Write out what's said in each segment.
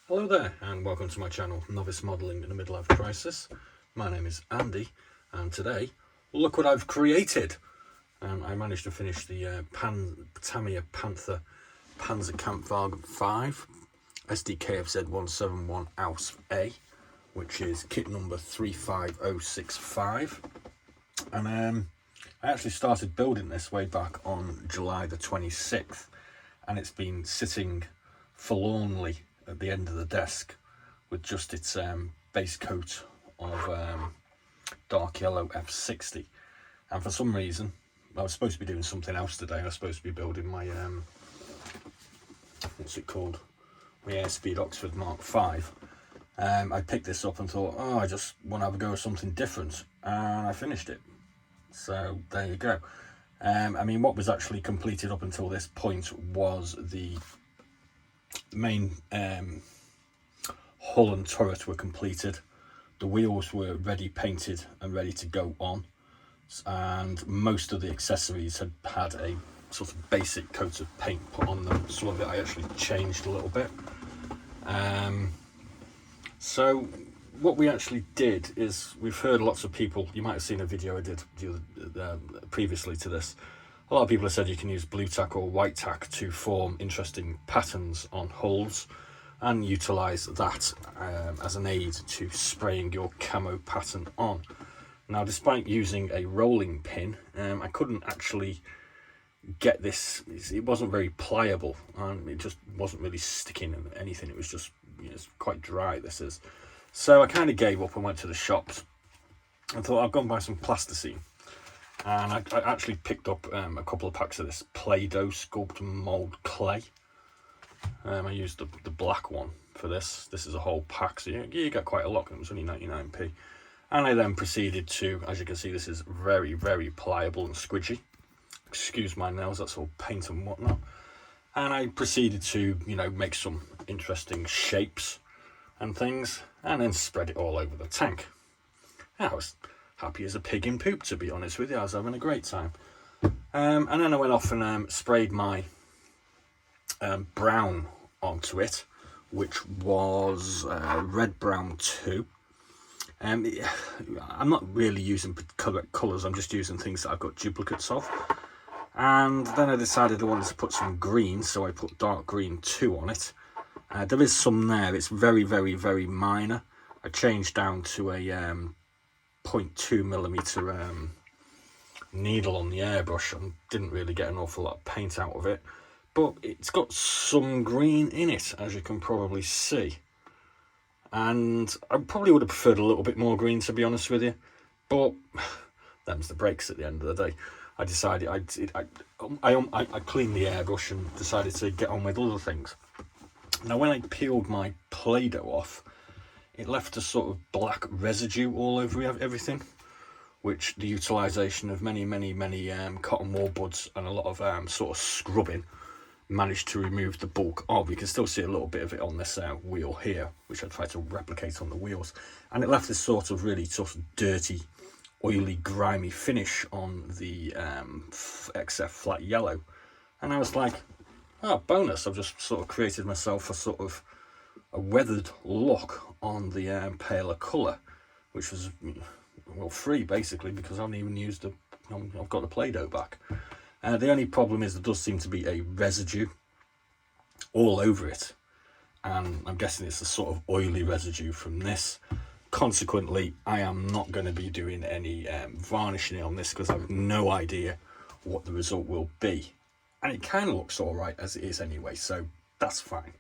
Hello there and welcome to my channel, Novice Modelling in a Midlife Crisis. My name is Andy and today, look what I've created. I managed to finish the Tamiya Panther Panzerkampfwagen 5 SDKFZ 171 Ausf A, which is kit number 35065. And I actually started building this way back on July the 26th, and it's been sitting forlornly at the end of the desk with just its base coat of dark yellow F60. And for some reason, I was supposed to be doing something else today. I was supposed to be building my what's it called, my Airspeed Oxford Mark 5. I picked this up and thought, I just want to have a go at something different, and I finished it. So there you go. I mean, what was actually completed up until this point was the main hull and turret were completed. The wheels were ready painted and ready to go on, and most of the accessories had a sort of basic coat of paint put on them. Some of it I actually changed a little bit. So what we actually did is, we've heard lots of people, you might have seen a video I did previously to this. A lot of people have said you can use blue tack or white tack to form interesting patterns on hulls and utilise that as an aid to spraying your camo pattern on. Now, despite using a rolling pin, I couldn't actually get this. It wasn't very pliable and it just wasn't really sticking in anything. It was just, it's quite dry, this is. So I kind of gave up and went to the shops and thought, I'll go and buy some plasticine. And I actually picked up a couple of packs of this Play-Doh sculpt and mould clay. I used the black one for this. This is a whole pack, so you get quite a lot. It was only 99p. And I then proceeded to, as you can see, this is very, very pliable and squidgy. Excuse my nails, that's all paint and whatnot. And I proceeded to, make some interesting shapes and things, and then spread it all over the tank. I was happy as a pig in poop, to be honest with you. I was having a great time. And then I went off and sprayed my brown onto it, which was red brown 2. I'm not really using correct colours, I'm just using things that I've got duplicates of. And then I decided I wanted to put some green, so I put dark green 2 on it. There is some there, it's very, very, very minor. I changed down to a 0.2mm needle on the airbrush and didn't really get an awful lot of paint out of it, but it's got some green in it, as you can probably see, and I probably would have preferred a little bit more green, to be honest with you, but them's the breaks at the end of the day. I decided I cleaned the airbrush and decided to get on with other things. Now, when I peeled my Play-Doh off, it left a sort of black residue all over everything, which the utilisation of many cotton wool buds and a lot of sort of scrubbing managed to remove the bulk of. You can still see a little bit of it on this wheel here, which I tried to replicate on the wheels, and it left this sort of really sort of dirty, oily, grimy finish on the XF flat yellow. And I was like, bonus, I've just sort of created myself a sort of a weathered look on the paler colour, which was, well, free basically, because I haven't even used I've got the Play-Doh back. The only problem is there does seem to be a residue all over it, and I'm guessing it's a sort of oily residue from this. Consequently, I am not going to be doing any varnishing on this because I have no idea what the result will be. And it kind of looks all right as it is anyway, so that's fine.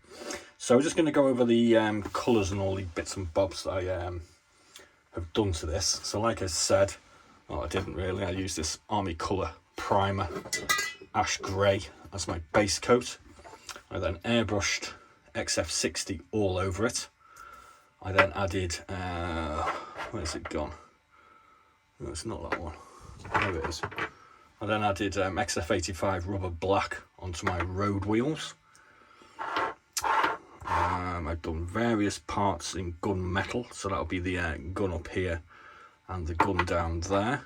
So we're just going to go over the colours and all the bits and bobs that I have done to this. So like I said, I didn't really, I used this Army Colour primer, ash grey, as my base coat. I then airbrushed XF60 all over it. I then added, where's it gone? No, it's not that one. There it is. I then added XF85 rubber black onto my road wheels. I've done various parts in gun metal, so that'll be the gun up here and the gun down there.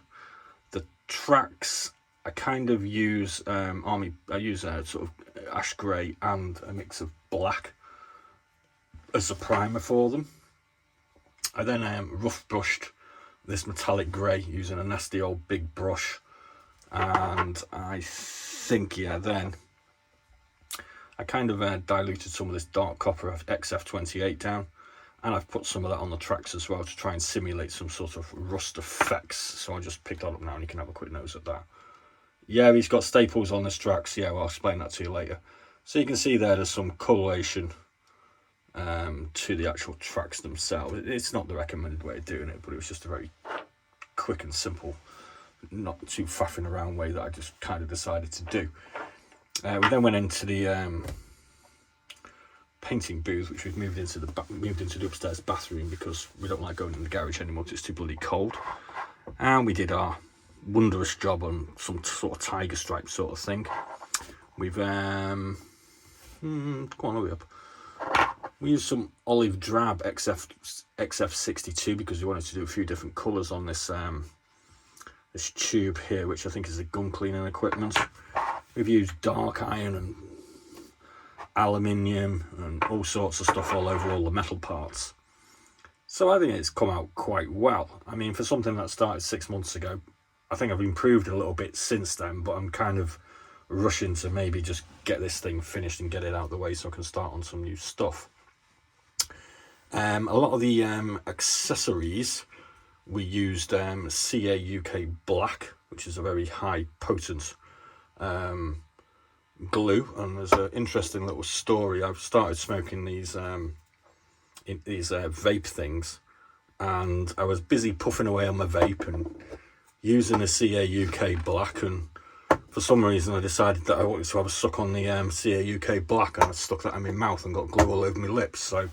The tracks, I kind of use I use a sort of ash grey and a mix of black as a primer for them. I then rough brushed this metallic grey using a nasty old big brush, and I think, yeah, then I kind of diluted some of this dark copper XF28 down, and I've put some of that on the tracks as well to try and simulate some sort of rust effects. So I'll just pick that up now and you can have a quick nose at that. Yeah, he's got staples on his tracks. Yeah, well, I'll explain that to you later. So you can see there's some coloration to the actual tracks themselves. It's not the recommended way of doing it, but it was just a very quick and simple, not too faffing around way that I just kind of decided to do. We then went into the painting booth, which we've moved into the upstairs bathroom because we don't like going in the garage anymore because it's too bloody cold. And we did our wondrous job on some sort of tiger stripe sort of thing. We've go on, hurry up. We used some olive drab XF62 because we wanted to do a few different colours on this this tube here, which I think is the gun cleaning equipment. We've used dark iron and aluminium and all sorts of stuff all over all the metal parts. So I think it's come out quite well. I mean, for something that started 6 months ago, I think I've improved a little bit since then, but I'm kind of rushing to maybe just get this thing finished and get it out of the way so I can start on some new stuff. A lot of the accessories, we used CA UK Black, which is a very high potent glue, and there's an interesting little story. I've started smoking these vape things, and I was busy puffing away on my vape and using a CA UK Black, and for some reason I decided that I wanted to have a suck on the CA UK Black, and I stuck that in my mouth and got glue all over my lips. So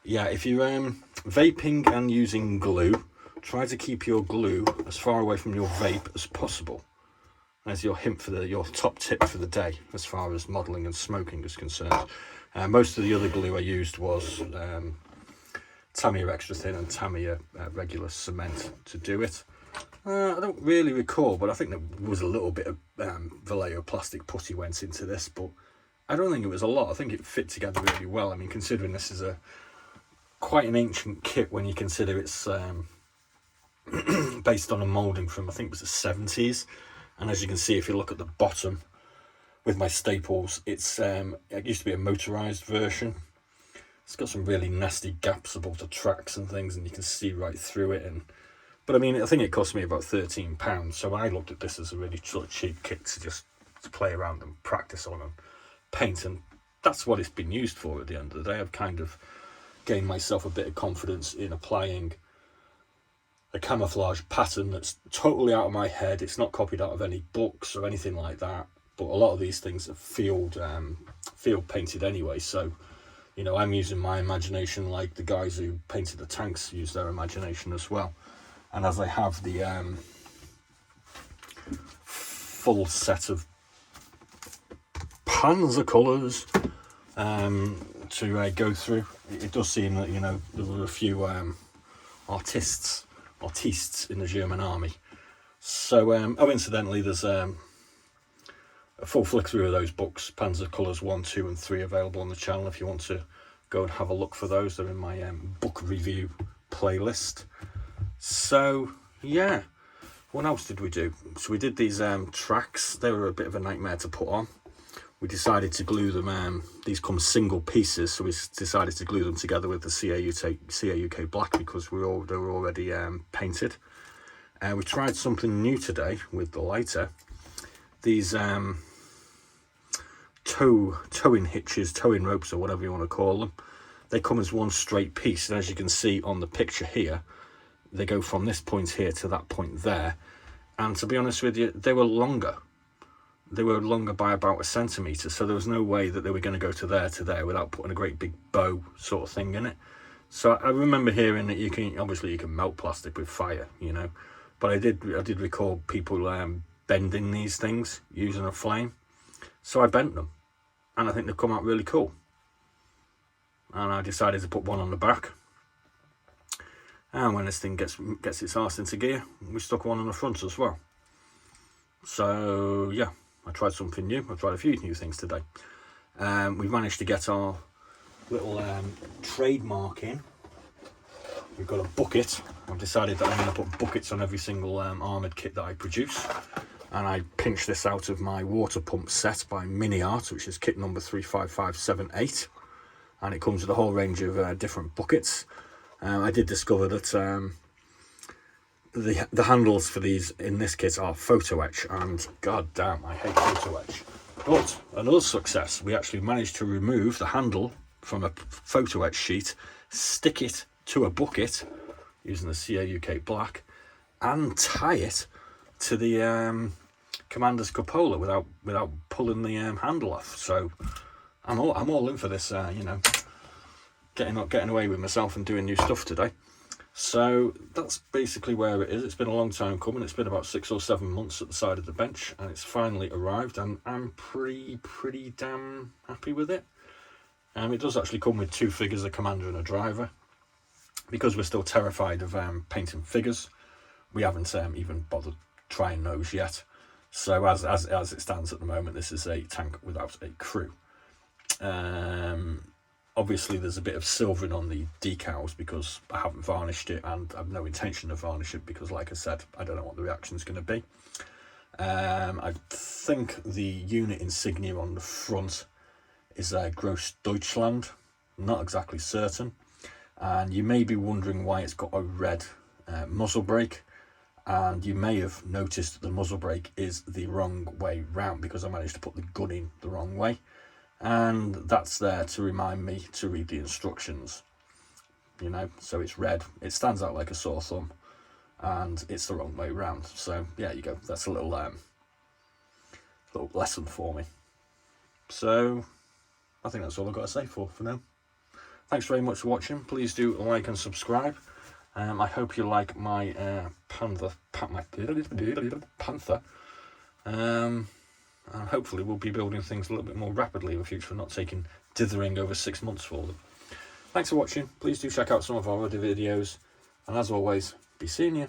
yeah, if you're vaping and using glue, try to keep your glue as far away from your vape as possible. There's your hint for your top tip for the day as far as modelling and smoking is concerned. Most of the other glue I used was Tamiya extra thin and Tamiya regular cement to do it. I don't really recall, but I think there was a little bit of Vallejo plastic putty went into this, but I don't think it was a lot. I think it fit together really well. I mean, considering this is quite an ancient kit when you consider it's based on a moulding from, I think it was the 70s. And as you can see, if you look at the bottom with my staples, it used to be a motorised version. It's got some really nasty gaps above the tracks and things, and you can see right through it. But I mean, I think it cost me about £13. So I looked at this as a really sort of cheap kit to just play around and practice on and paint. And that's what it's been used for at the end of the day. I've kind of gained myself a bit of confidence in applying a camouflage pattern that's totally out of my head. It's not copied out of any books or anything like that, but a lot of these things are field painted anyway. So, you know, I'm using my imagination like the guys who painted the tanks use their imagination as well. And as I have the full set of Panzer colours to go through, it does seem that, you know, there were a few artists in the German army. So, incidentally, there's a full flick through of those books, Panzer Colours 1, 2 and 3, available on the channel if you want to go and have a look for those. They're in my book review playlist. So, yeah, what else did we do? So we did these tracks. They were a bit of a nightmare to put on. We decided to glue them, these come single pieces, so we decided to glue them together with the CA UK Black because they were already painted. We tried something new today with the lighter. These towing hitches, towing ropes, or whatever you want to call them. They come as one straight piece, and as you can see on the picture here, they go from this point here to that point there. And to be honest with you, they were longer. They were longer by about 1 centimetre, so there was no way that they were going to go to there without putting a great big bow sort of thing in it. So I remember hearing that you can melt plastic with fire, you know, but I did recall people bending these things using a flame. So I bent them, and I think they've come out really cool. And I decided to put one on the back, and when this thing gets its arse into gear, we stuck one on the front as well. So yeah, I tried something new. I tried a few new things today. We've managed to get our little trademark in. We've got a bucket. I've decided that I'm going to put buckets on every single armoured kit that I produce. And I pinched this out of my water pump set by Mini Art, which is kit number 35578. And it comes with a whole range of different buckets. I did discover that the handles for these in this kit are photo etch, and god damn, I hate photo etch. But another success, we actually managed to remove the handle from a photo etch sheet, stick it to a bucket using the CA UK black, and tie it to the Commander's cupola without pulling the handle off. So I'm all in for this, you know, getting away with myself and doing new stuff today. So that's basically where it is. It's been a long time coming. It's been about 6 or 7 months at the side of the bench, and it's finally arrived, and I'm pretty damn happy with it. It does actually come with 2 figures, a commander and a driver. Because we're still terrified of painting figures, we haven't even bothered trying those yet. So as it stands at the moment, this is a tank without a crew. Obviously there's a bit of silvering on the decals because I haven't varnished it, and I have no intention of varnish it because, like I said, I don't know what the reaction's going to be. I think the unit insignia on the front is Gross Deutschland, not exactly certain. And you may be wondering why it's got a red muzzle brake, and you may have noticed that the muzzle brake is the wrong way round because I managed to put the gun in the wrong way, and that's there to remind me to read the instructions, you know. So it's red, it stands out like a sore thumb, and it's the wrong way round. So yeah, you go, that's a little lesson for me. So I think that's all I've got to say for now. Thanks very much for watching. Please do like and subscribe. I hope you like my Panther. And hopefully we'll be building things a little bit more rapidly in the future, not taking dithering over 6 months for them. Thanks for watching. Please do check out some of our other videos. And as always, be seeing you.